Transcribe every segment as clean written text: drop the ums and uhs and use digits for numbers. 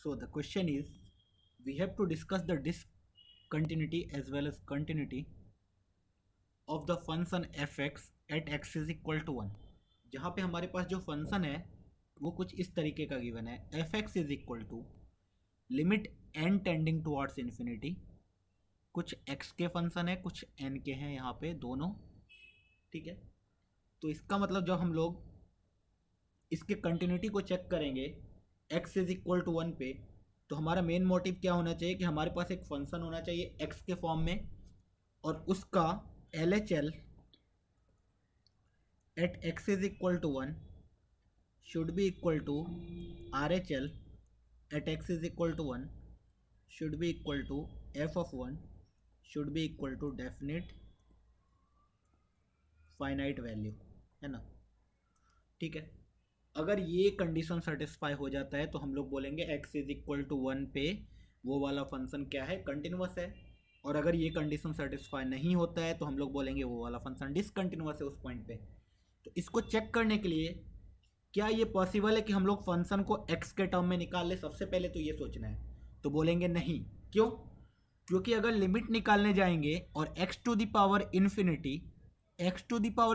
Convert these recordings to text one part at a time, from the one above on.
So the question is, we have to discuss the discontinuity as well as continuity of the function fx at x is equal to 1। जहाँ पे हमारे पास जो function है वो कुछ इस तरीके का गिवन है, f x is equal to limit n tending towards infinity. कुछ एक्स के फंक्शन है, कुछ एन के हैं यहाँ पे दोनों, ठीक है। तो इसका मतलब जब हम लोग इसके कंटिन्यूटी को चेक करेंगे एक्स इज इक्वल टू 1 पे, तो हमारा मेन मोटिव क्या होना चाहिए कि हमारे पास एक फंक्शन होना चाहिए एक्स के फॉर्म में और उसका L H L at x is equal to 1 should be equal to R H L at x is equal to 1 should be equal to f of 1 should be equal to definite finite value, है ना, ठीक है। अगर ये condition satisfy हो जाता है तो हम लोग बोलेंगे x इज इक्वल टू 1 पे वो वाला फंक्शन क्या है, कंटिन्यूअस है। और अगर ये कंडीशन सेटिस्फाई नहीं होता है तो हम लोग बोलेंगे वो वाला फंक्शन डिसकंटिन्यूअस है उस पॉइंट पे। तो इसको चेक करने के लिए क्या ये पॉसिबल है कि हम लोग फंक्शन को x के टर्म में निकाल ले? सबसे पहले तो ये सोचना है। तो बोलेंगे नहीं। क्यों? क्योंकि अगर लिमिट निकालने जाएंगे और x to the power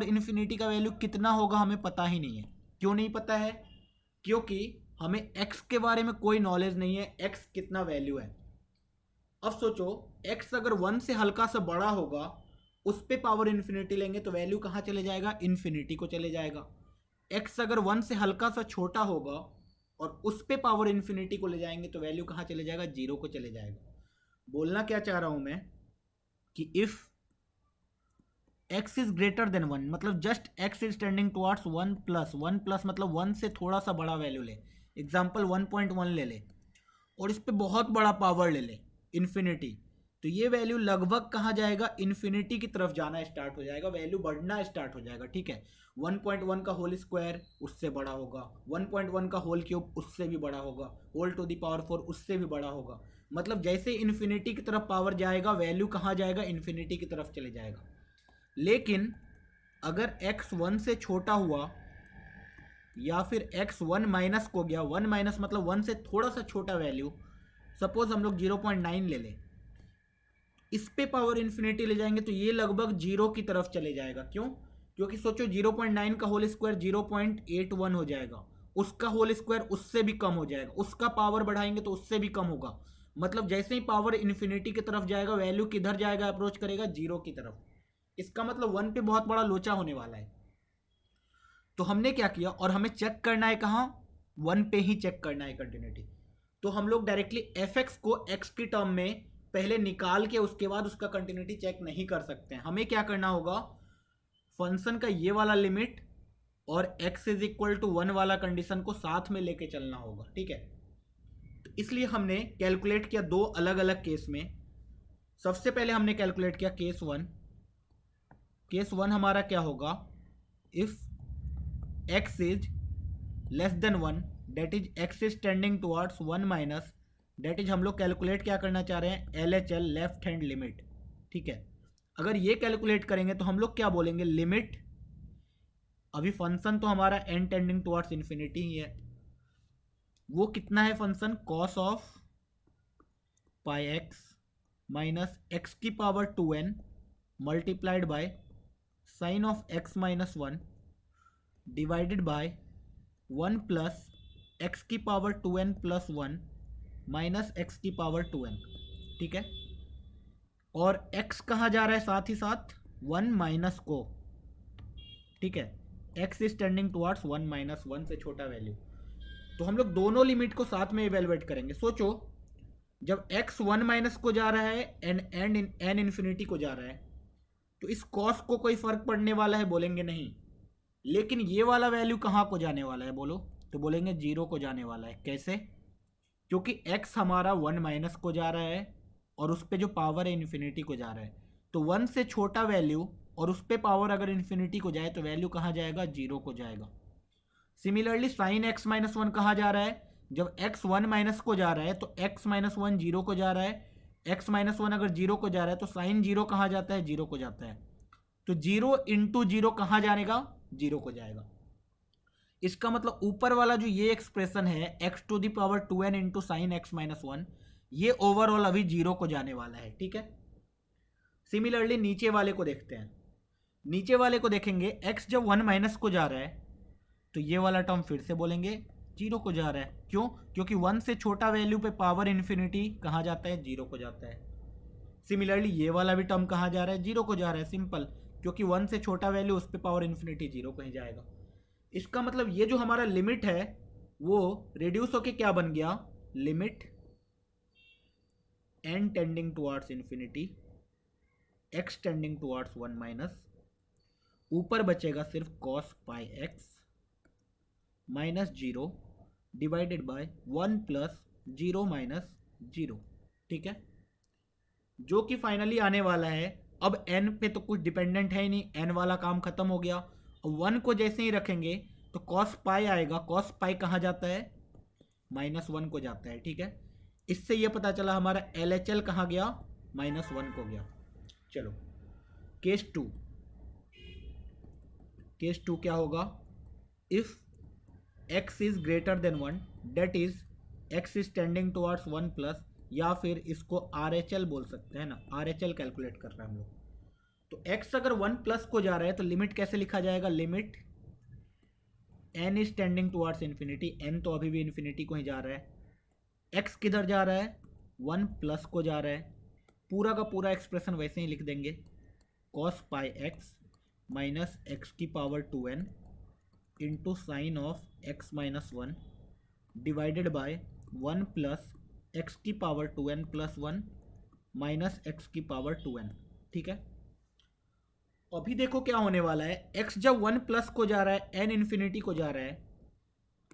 infinity का वैल्यू कितना होगा हमें पता ही नहीं है। क्यों नहीं पता है? क्योंकि हमें x के बारे में कोई नॉलेज नहीं है, x कितना वैल्यू है। अब सोचो x अगर 1 से हल्का सा बड़ा होगा, उस पे पावर इन्फिनिटी लेंगे तो वैल्यू कहाँ चले जाएगा? इन्फिनिटी को चले जाएगा। x अगर 1 से हल्का सा छोटा होगा और उस पे पावर इन्फिनिटी को ले जाएंगे तो वैल्यू कहाँ चले जाएगा? 0 को चले जाएगा। बोलना क्या चाह रहा हूं मैं कि if x is greater than 1, मतलब just x is tending towards 1 plus मतलब 1 से थोड़ा सा बड़ा वैल्यू ले, एग्जाम्पल 1.1 ले ले और इस पे बहुत बड़ा पावर ले ले इन्फिनिटी, तो ये वैल्यू लगभग कहाँ जाएगा? इन्फिनिटी की तरफ जाना स्टार्ट हो जाएगा, वैल्यू बढ़ना स्टार्ट हो जाएगा, ठीक है। 1.1 का होल स्क्वायर उससे बड़ा होगा, 1.1 का होल क्यूब उससे भी बड़ा होगा, होल टू द पावर 4 उससे भी बड़ा होगा। मतलब जैसे इन्फिनिटी की तरफ पावर जाएगा वैल्यू कहाँ जाएगा? इन्फिनिटी की तरफ चले जाएगा। लेकिन अगर x 1 से छोटा हुआ या फिर x 1 माइनस को गया, 1 माइनस मतलब 1 से थोड़ा सा छोटा वैल्यू, सपोज हम लोग 0.9 ले लें, इस पे पावर इन्फिनिटी ले जाएंगे तो ये लगभग 0 की तरफ चले जाएगा। क्यों? क्योंकि सोचो 0.9 का होल स्क्वायर 0.81 हो जाएगा, उसका होल स्क्वायर उससे भी कम हो जाएगा, उसका पावर बढ़ाएंगे तो उससे भी कम होगा। मतलब जैसे ही पावर इन्फिनिटी की तरफ जाएगा वैल्यू किधर जाएगा? अप्रोच करेगा 0 की तरफ। इसका मतलब 1 पे बहुत बड़ा लोचा होने वाला है। तो हमने क्या किया, और हमें चेक करना है कहाँ? 1 पे ही चेक करना है कंटिन्यूटी। तो हम लोग डायरेक्टली एफ एक्स को x की टर्म में पहले निकाल के उसके बाद उसका कंटिन्यूटी चेक नहीं कर सकते हैं। हमें क्या करना होगा? फंक्शन का ये वाला लिमिट और x इज इक्वल टू 1 वाला कंडीशन को साथ में लेके चलना होगा, ठीक है। तो इसलिए हमने कैलकुलेट किया दो अलग अलग केस में। सबसे पहले हमने कैलकुलेट किया केस वन हमारा क्या होगा? If x is less than 1, that is x is tending towards 1 minus, that is हम लोग कैलकुलेट क्या करना चाह रहे हैं? LHL लेफ्ट हैंड लिमिट, ठीक है। अगर ये कैलकुलेट करेंगे तो हम लोग क्या बोलेंगे? लिमिट, अभी फंक्शन तो हमारा n टेंडिंग टुवर्ड्स इन्फिनिटी ही है, वो कितना है function? cos of pi x minus x की power 2n multiplied by sine of x minus 1 divided by 1 plus x की power 2n plus 1 minus x की पावर 2n, ठीक है। और x कहाँ जा रहा है साथ ही साथ? 1 माइनस को, ठीक है। x is tending towards 1 minus 1 से छोटा वैल्यू। तो हम लोग दोनों लिमिट को साथ में इवेलुएट करेंगे। सोचो जब x 1 माइनस को जा रहा है एंड n इन्फिनिटी को जा रहा है तो इस कॉस को कोई फर्क पड़ने वाला है? बोलेंगे नहीं। लेकिन ये वाला वैल्यू कहाँ को जाने वाला है बोलो? तो बोलेंगे 0 को जाने वाला है। कैसे? क्योंकि x हमारा 1 माइनस को जा रहा है और उस पर जो पावर है इन्फिनिटी को जा रहा है, तो 1 से छोटा वैल्यू और उस पर पावर अगर इन्फिनिटी को जाए तो वैल्यू कहाँ जाएगा? 0 को जाएगा। सिमिलरली साइन x माइनस 1 कहाँ जा रहा है? जब x 1 माइनस को जा रहा है तो x माइनस 1 0 को जा रहा है, x माइनस 1 अगर 0 को जा रहा है तो साइन 0 कहाँ जाता है? 0 को जाता है। तो 0 इंटू 0 कहाँ जाएगा? 0 को जाएगा। इसका मतलब ऊपर वाला जो ये एक्सप्रेशन है x to the power 2n into sine x minus 1, ये ओवरऑल अभी 0 को जाने वाला है, ठीक है। सिमिलरली नीचे वाले को देखते हैं। नीचे वाले को देखेंगे, x जब 1 माइनस को जा रहा है तो ये वाला टर्म फिर से बोलेंगे 0 को जा रहा है। क्यों? क्योंकि 1 से छोटा वैल्यू पे पावर इन्फिनिटी कहाँ जाता है? 0 को जाता है। सिमिलरली ये वाला भी टर्म कहाँ जा रहा है? 0 को जा रहा है, सिंपल, क्योंकि 1 से छोटा वैल्यू उस पर पावर इन्फिनिटी 0 को ही जाएगा। इसका मतलब ये जो हमारा लिमिट है वो रिड्यूस होके क्या बन गया? Limit n tending towards infinity x tending towards 1 minus, ऊपर बचेगा सिर्फ cos pi x minus 0 divided by 1 plus 0 minus 0, ठीक है, जो कि फाइनली आने वाला है। अब n पे तो कुछ डिपेंडेंट है ही नहीं, n वाला काम खत्म हो गया। 1 को जैसे ही रखेंगे तो cos पाई आएगा, cos पाई कहाँ जाता है? माइनस 1 को जाता है, ठीक है। इससे ये पता चला हमारा LHL कहाँ गया? माइनस 1 को गया। चलो केस 2, केस 2 क्या होगा? If x is greater than 1, that is x is tending towards 1 plus, या फिर इसको RHL बोल सकते हैं ना, RHL कैलकुलेट कर रहे हैं हम लोग। तो x अगर 1 प्लस को जा रहा है तो लिमिट कैसे लिखा जाएगा? Limit n is tending towards infinity, n तो अभी भी इन्फिनिटी को ही जा रहा है, x किधर जा रहा है? 1 प्लस को जा रहा है। पूरा का पूरा एक्सप्रेशन वैसे ही लिख देंगे, cos pi x minus x की power 2n into sine of x minus 1 divided by 1 plus x की power 2n plus 1 minus x की पावर 2n, ठीक है। अभी देखो क्या होने वाला है, x जब 1 प्लस को जा रहा है, n इन्फिनिटी को जा रहा है,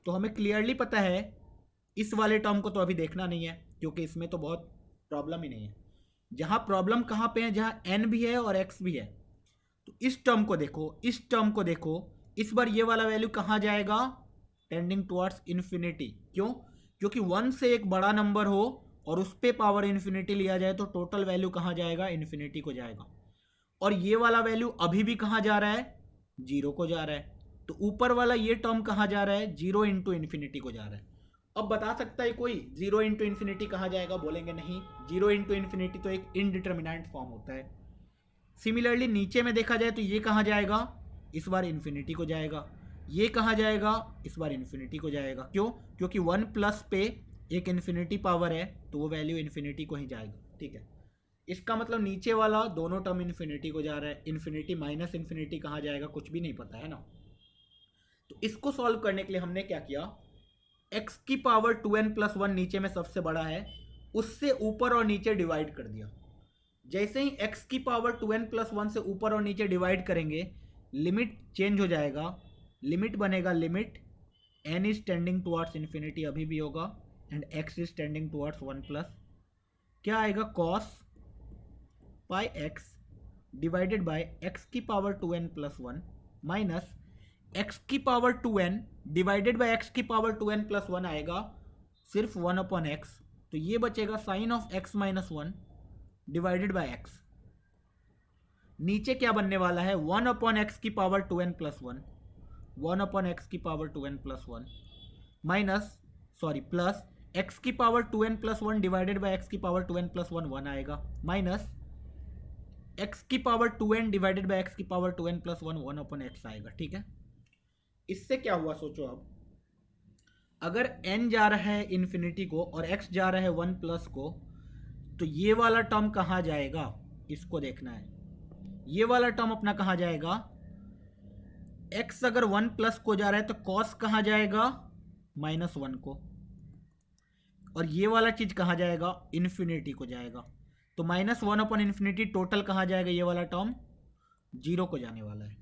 तो हमें क्लियरली पता है इस वाले टर्म को तो अभी देखना नहीं है, क्योंकि इसमें तो बहुत प्रॉब्लम ही नहीं है। जहाँ प्रॉब्लम कहाँ पे है? जहाँ n भी है और x भी है। तो इस टर्म को देखो, इस टर्म को देखो, इस बार ये वाला वैल्यू कहाँ जाएगा? Tending towards infinity. क्यों? क्योंकि 1 से एक बड़ा नंबर हो और उस पर पावर इन्फिनिटी लिया जाए तो टोटल वैल्यू कहाँ जाएगा? इन्फिनिटी को जाएगा। और ये वाला वैल्यू अभी भी कहाँ जा रहा है? 0 को जा रहा है। तो ऊपर वाला ये टर्म कहाँ जा रहा है? 0 इंटू इन्फिनिटी को जा रहा है। अब बता सकता है कोई 0 इंटू इन्फिनिटी कहाँ जाएगा? बोलेंगे नहीं, 0 इंटू इन्फिनिटी तो एक इनडिटर्मिनेंट फॉर्म होता है। सिमिलरली नीचे में देखा जाए तो ये कहाँ जाएगा? इस बार इन्फिनिटी को जाएगा। ये कहाँ जाएगा? इस बार इन्फिनिटी को जाएगा। क्यों? क्योंकि 1 प्लस पे एक इन्फिनिटी पावर है तो वो वैल्यू इन्फिनिटी को ही जाएगा, ठीक है। इसका मतलब नीचे वाला दोनों टर्म इन्फिनिटी को जा रहा है, इन्फिनिटी माइनस इन्फिनिटी कहाँ जाएगा? कुछ भी नहीं पता है ना। तो इसको सॉल्व करने के लिए हमने क्या किया, x की पावर 2n प्लस 1 नीचे में सबसे बड़ा है, उससे ऊपर और नीचे डिवाइड कर दिया। जैसे ही x की पावर 2n प्लस 1 से ऊपर और नीचे डिवाइड करेंगे, लिमिट चेंज हो जाएगा, लिमिट बनेगा limit n is tending towards infinity अभी भी होगा and x is tending towards 1 plus, क्या आएगा? cos pi x divided by x की power 2n plus 1 minus x की power 2n divided by x की पावर 2n प्लस 1 आएगा सिर्फ 1 अपॉन x, तो ये बचेगा sine of x minus 1 divided by x। नीचे क्या बनने वाला है? 1 अपॉन x की power 2n plus 1, 1 upon x की power 2n plus 1 minus plus x की power 2n plus 1 divided by x की पावर 2n प्लस 1 1 आएगा, माइनस x की power 2n divided by x की power 2n plus 1 1 upon x आएगा, ठीक है। इससे क्या हुआ सोचो। अब अगर n जा रहा है इन्फिनिटी को और x जा रहा है 1 प्लस को, तो ये वाला टर्म कहाँ जाएगा? इसको देखना है। ये वाला टर्म अपना कहाँ जाएगा? x अगर 1 प्लस को जा रहा है तो cos कहाँ जाएगा? माइनस 1 को। और ये वाला चीज कहाँ जाएगा? इन्फिनिटी को जाएगा। तो माइनस 1 अपॉन इन्फिनिटी टोटल कहाँ जाएगा? ये वाला टर्म 0 को जाने वाला है।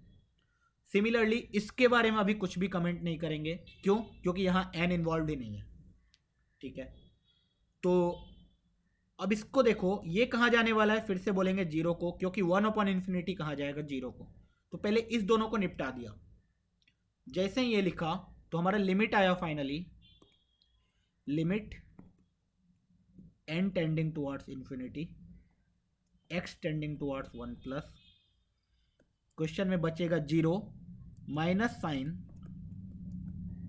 सिमिलरली इसके बारे में अभी कुछ भी कमेंट नहीं करेंगे। क्यों? क्योंकि यहाँ n इन्वॉल्व ही नहीं है, ठीक है। तो अब इसको देखो, ये कहाँ जाने वाला है? फिर से बोलेंगे 0 को, क्योंकि 1 अपॉन इन्फिनिटी कहाँ जाएगा? 0 को। तो पहले इस दोनों को निपटा दिया। जैसे ही ये लिखा तो हमारा लिमिट आया finally, limit n tending towards infinity x tending towards 1 plus, question में बचेगा 0 minus sign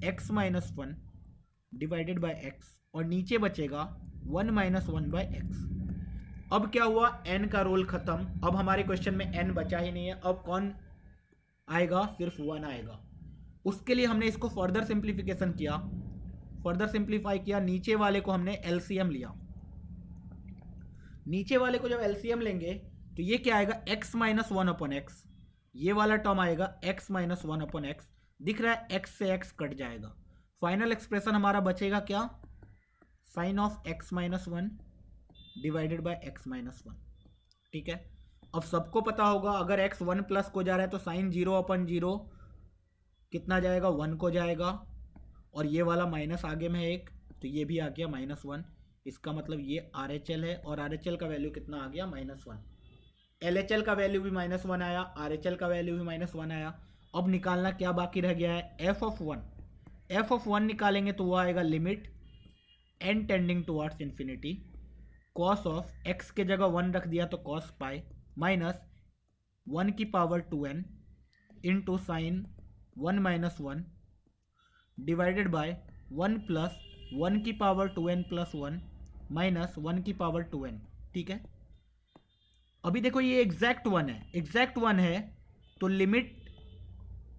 x minus one divided bye x, और नीचे बचेगा 1 माइनस वन बाय एक्स। अब क्या हुआ, n का रोल खत्म। अब हमारे क्वेश्चन में n बचा ही नहीं है। अब कौन आएगा, सिर्फ 1 आएगा। उसके लिए हमने इसको फर्दर सिंप्लीफिकेशन किया, फर्दर सिंप्लीफाई किया। नीचे वाले को हमने एलसीएम लिया। नीचे वाले को जब एलसीएम लेंगे तो ये क्या आएगा, x minus one upon x. ये वाला टर्म आएगा x minus one upon x. दिख रहा है x से x कट जाएगा। फाइनल एक्सप्रेशन हमारा बचेगा क्या, sine of x minus one divided by x minus one. ठीक है, अब सबको पता होगा अगर x 1 प्लस को जा रहा है तो साइन 0 अपन 0 कितना जाएगा, 1 को जाएगा। और ये वाला माइनस आगे में है एक, तो ये भी आ गया माइनस वन। इसका मतलब ये RHL है, और RHL का वैल्यू कितना आ गया, माइनस वन। LHL का वैल्यू भी माइनस वन आया, RHL का वैल्यू भी माइनस वन आया। अब निकालना क्या बाकी रह गया है, F of one. F of one निकालेंगे तो वो आएगा limit n tending towards infinity, cos of x के जगह 1 रख दिया तो कॉस पाई, माइनस 1 की power 2n into sign 1 minus one divided by 1 plus 1 की पावर 2n प्लस 1 माइनस 1 की पावर 2n। ठीक है, अभी देखो ये एग्जैक्ट 1 है, एग्जैक्ट 1 है तो लिमिट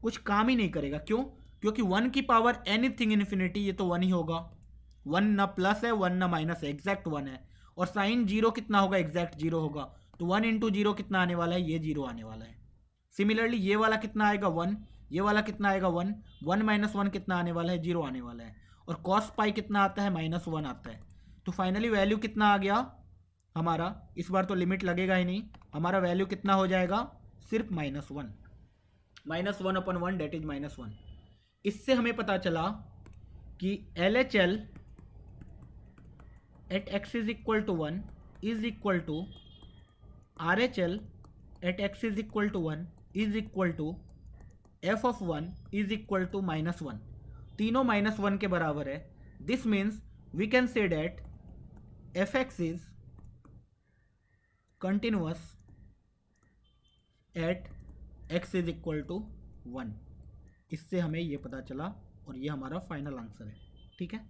कुछ काम ही नहीं करेगा। क्यों, क्योंकि 1 की पावर एनीथिंग इन्फिनिटी, ये तो 1 ही होगा। 1 ना प्लस है, 1 ना माइनस है, एग्जैक्ट 1 है। और साइन 0 कितना होगा, एग्जैक्ट 0 होगा। तो 1 इंटू 0 कितना आने वाला है, ये 0 आने वाला है। सिमिलरली ये वाला कितना आएगा, 1। ये वाला कितना आएगा, 1। 1 माइनस 1 कितना आने वाला है, 0 आने वाला है। और कॉस पाई कितना आता है, माइनस 1 आता है। तो फाइनली वैल्यू कितना आ गया हमारा, इस बार तो लिमिट लगेगा ही नहीं, हमारा वैल्यू कितना हो जाएगा, सिर्फ minus 1। Minus 1 upon 1 that is minus 1। इससे हमें पता चला कि LHL at x is equal to 1 is equal to RHL at x is equal to 1 is equal to f of 1 is equal to minus 1। तीनों माइनस 1 के बराबर है। This means we can say that fx is continuous at x is equal to 1। इससे हमें ये पता चला, और ये हमारा फाइनल आंसर है। ठीक है।